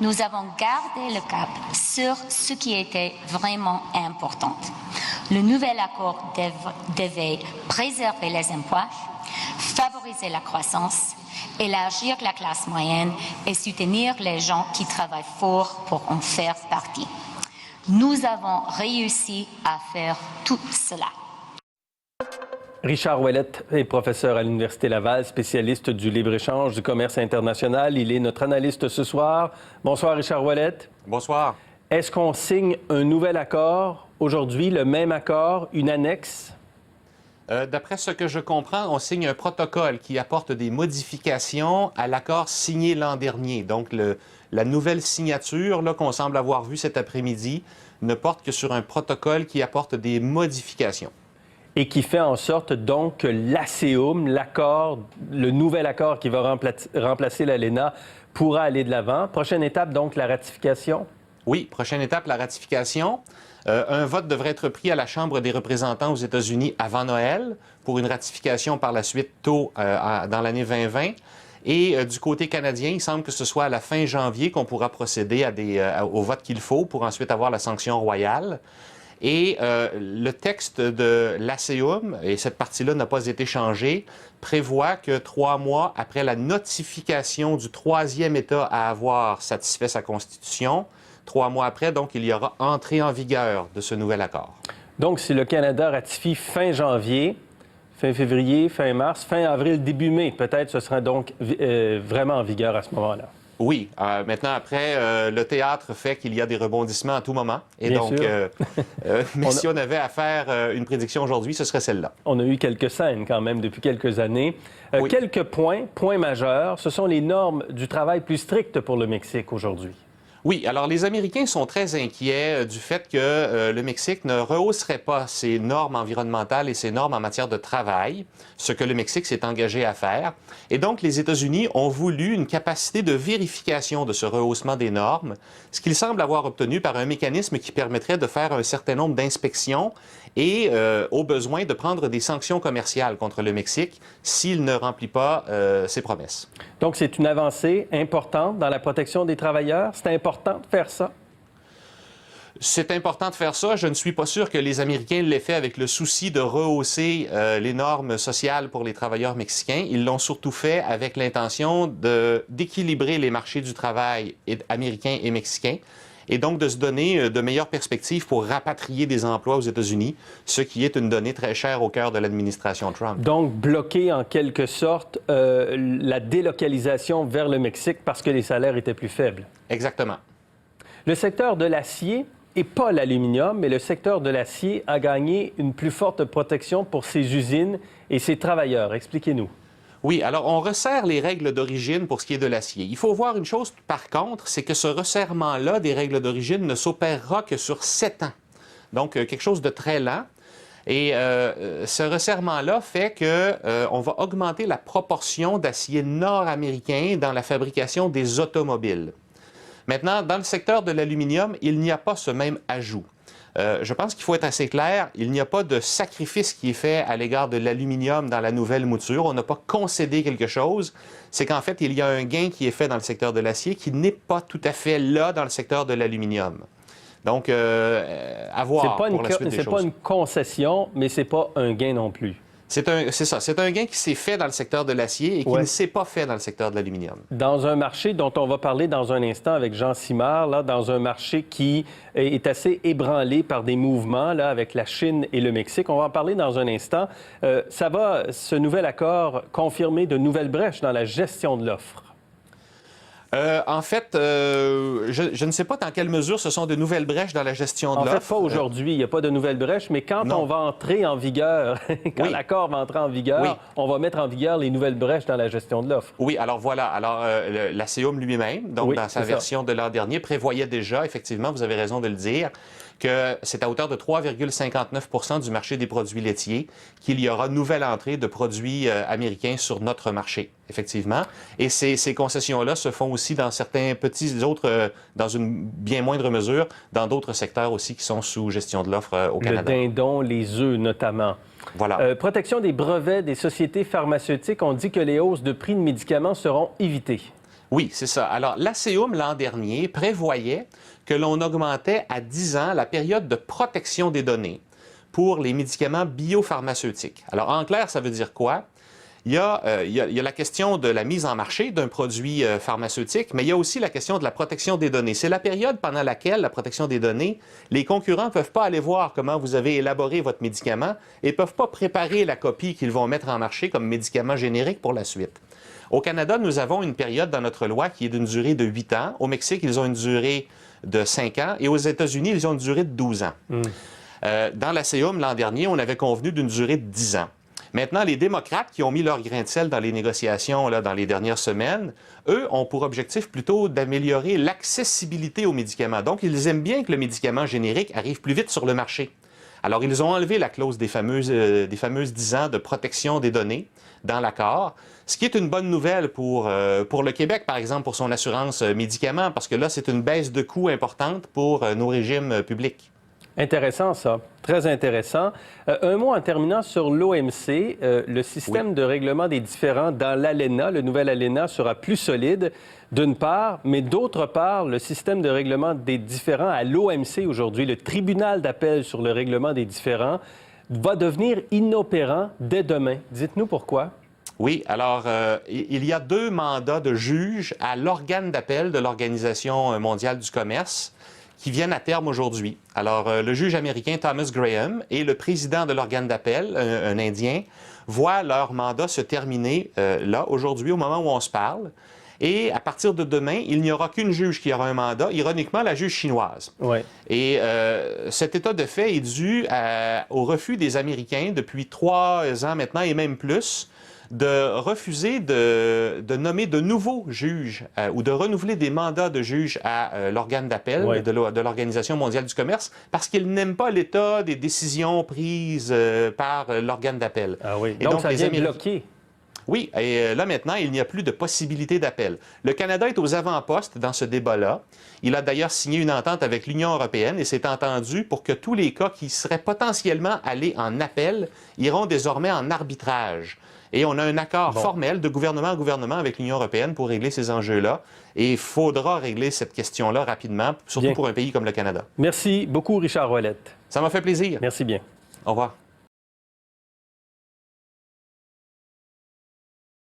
nous avons gardé le cap sur ce qui était vraiment important. Le nouvel accord devait préserver les emplois, favoriser la croissance, élargir la classe moyenne et soutenir les gens qui travaillent fort pour en faire partie. Nous avons réussi à faire tout cela. Richard Ouellette est professeur à l'Université Laval, spécialiste du libre-échange, du commerce international. Il est notre analyste ce soir. Bonsoir, Richard Ouellette. Bonsoir. Est-ce qu'on signe un nouvel accord aujourd'hui, le même accord, une annexe? D'après ce que je comprends, on signe un protocole qui apporte des modifications à l'accord signé l'an dernier. Donc, la nouvelle signature qu'on semble avoir vue cet après-midi ne porte que sur un protocole qui apporte des modifications. Et qui fait en sorte donc que l'ASEUM, l'accord, le nouvel accord qui va remplacer l'ALENA, pourra aller de l'avant. Prochaine étape, donc, la ratification? Oui, prochaine étape, la ratification. Un vote devrait être pris à la Chambre des représentants aux États-Unis avant Noël pour une ratification par la suite tôt dans l'année 2020. Et du côté canadien, il semble que ce soit à la fin janvier qu'on pourra procéder au vote qu'il faut pour ensuite avoir la sanction royale. Et le texte de l'ASEUM, et cette partie-là n'a pas été changée, prévoit que 3 mois après la notification du troisième État à avoir satisfait sa Constitution, 3 mois après, donc, il y aura entrée en vigueur de ce nouvel accord. Donc, si le Canada ratifie fin janvier, fin février, fin mars, fin avril, début mai, peut-être ce sera donc vraiment en vigueur à ce moment-là. Oui. Maintenant, après, le théâtre fait qu'il y a des rebondissements à tout moment. Et bien donc, sûr. Mais si on avait à faire une prédiction aujourd'hui, ce serait celle-là. On a eu quelques scènes quand même depuis quelques années. Oui. Quelques points majeurs, ce sont les normes du travail plus strictes pour le Mexique aujourd'hui. Oui, alors les Américains sont très inquiets du fait que le Mexique ne rehausserait pas ses normes environnementales et ses normes en matière de travail, ce que le Mexique s'est engagé à faire. Et donc, les États-Unis ont voulu une capacité de vérification de ce rehaussement des normes, ce qu'ils semblent avoir obtenu par un mécanisme qui permettrait de faire un certain nombre d'inspections et, au besoin, de prendre des sanctions commerciales contre le Mexique s'il ne remplit pas ses promesses. Donc, c'est une avancée importante dans la protection des travailleurs. C'est important de faire ça? C'est important de faire ça. Je ne suis pas sûr que les Américains l'aient fait avec le souci de rehausser les normes sociales pour les travailleurs mexicains. Ils l'ont surtout fait avec l'intention d'équilibrer les marchés du travail américains et mexicains et donc de se donner de meilleures perspectives pour rapatrier des emplois aux États-Unis, ce qui est une donnée très chère au cœur de l'administration Trump. Donc, bloquer en quelque sorte la délocalisation vers le Mexique parce que les salaires étaient plus faibles. Exactement. Le secteur de l'acier, et pas l'aluminium, mais le secteur de l'acier a gagné une plus forte protection pour ses usines et ses travailleurs. Expliquez-nous. Oui, alors on resserre les règles d'origine pour ce qui est de l'acier. Il faut voir une chose, par contre, c'est que ce resserrement-là des règles d'origine ne s'opérera que sur 7 ans. Donc, quelque chose de très lent. Et ce resserrement-là fait qu'on va augmenter la proportion d'acier nord-américain dans la fabrication des automobiles. Maintenant, dans le secteur de l'aluminium, il n'y a pas ce même ajout. Je pense qu'il faut être assez clair, il n'y a pas de sacrifice qui est fait à l'égard de l'aluminium dans la nouvelle mouture. On n'a pas concédé quelque chose. C'est qu'en fait, il y a un gain qui est fait dans le secteur de l'acier qui n'est pas tout à fait là dans le secteur de l'aluminium. Donc, à voir pour la suite des choses. C'est pas une concession, mais c'est pas un gain non plus. C'est ça. C'est un gain qui s'est fait dans le secteur de l'acier et qui ne s'est pas fait dans le secteur de l'aluminium. Dans un marché dont on va parler dans un instant avec Jean Simard, là, dans un marché qui est assez ébranlé par des mouvements là, avec la Chine et le Mexique, on va en parler dans un instant. Ça va, ce nouvel accord, confirmer de nouvelles brèches dans la gestion de l'offre? En fait, je ne sais pas dans quelle mesure ce sont de nouvelles brèches dans la gestion de l'offre. En fait, pas aujourd'hui, il n'y a pas de nouvelles brèches, mais quand on va entrer en vigueur, quand l'accord va entrer en vigueur, on va mettre en vigueur les nouvelles brèches dans la gestion de l'offre. Oui, alors voilà. Alors, l'ASEUM lui-même, donc dans sa version de l'an dernier, prévoyait déjà, effectivement, vous avez raison de le dire, que c'est à hauteur de 3,59 % du marché des produits laitiers qu'il y aura nouvelle entrée de produits américains sur notre marché, effectivement. Et ces concessions-là se font aussi dans certains petits autres, dans une bien moindre mesure, dans d'autres secteurs aussi qui sont sous gestion de l'offre au Canada. Le dindon, les œufs notamment. Voilà. Protection des brevets des sociétés pharmaceutiques, on dit que les hausses de prix de médicaments seront évitées. Oui, c'est ça. Alors, l'ACEUM, l'an dernier, prévoyait que l'on augmentait à 10 ans la période de protection des données pour les médicaments biopharmaceutiques. Alors, en clair, ça veut dire quoi? Il y a la question de la mise en marché d'un produit pharmaceutique, mais il y a aussi la question de la protection des données. C'est la période pendant laquelle, la protection des données, les concurrents ne peuvent pas aller voir comment vous avez élaboré votre médicament et ne peuvent pas préparer la copie qu'ils vont mettre en marché comme médicament générique pour la suite. Au Canada, nous avons une période dans notre loi qui est d'une durée de 8 ans. Au Mexique, ils ont une durée de 5 ans. Et aux États-Unis, ils ont une durée de 12 ans. Dans l'ACEUM, l'an dernier, on avait convenu d'une durée de 10 ans. Maintenant, les démocrates qui ont mis leur grain de sel dans les négociations là, dans les dernières semaines, eux ont pour objectif plutôt d'améliorer l'accessibilité aux médicaments. Donc, ils aiment bien que le médicament générique arrive plus vite sur le marché. Alors, ils ont enlevé la clause des fameuses 10 ans de protection des données dans l'accord, ce qui est une bonne nouvelle pour le Québec, par exemple, pour son assurance médicaments, parce que là, c'est une baisse de coûts importante pour nos régimes publics. Intéressant, ça. Très intéressant. Un mot en terminant sur l'OMC. Le système de règlement des différends dans l'ALENA, le nouvel ALENA, sera plus solide, d'une part, mais d'autre part, le système de règlement des différends à l'OMC aujourd'hui, le tribunal d'appel sur le règlement des différends, va devenir inopérant dès demain. Dites-nous pourquoi. Oui, alors, il y a 2 mandats de juges à l'organe d'appel de l'Organisation mondiale du commerce qui viennent à terme aujourd'hui. Alors, le juge américain Thomas Graham et le président de l'organe d'appel, un Indien, voient leur mandat se terminer là, aujourd'hui, au moment où on se parle. Et à partir de demain, il n'y aura qu'une juge qui aura un mandat, ironiquement la juge chinoise. Ouais. Et cet état de fait est dû au refus des Américains depuis 3 ans maintenant et même plus de refuser de nommer de nouveaux juges ou de renouveler des mandats de juges à l'organe d'appel de l'Organisation mondiale du commerce parce qu'ils n'aiment pas l'état des décisions prises par l'organe d'appel. Ah oui. Et donc ça vient Américains... bloquer. Oui, et là maintenant, il n'y a plus de possibilité d'appel. Le Canada est aux avant-postes dans ce débat-là. Il a d'ailleurs signé une entente avec l'Union européenne et s'est entendu pour que tous les cas qui seraient potentiellement allés en appel iront désormais en arbitrage. Et on a un accord formel de gouvernement à gouvernement avec l'Union européenne pour régler ces enjeux-là. Et il faudra régler cette question-là rapidement, surtout pour un pays comme le Canada. Merci beaucoup, Richard Ouellette. Ça m'a fait plaisir. Merci bien. Au revoir.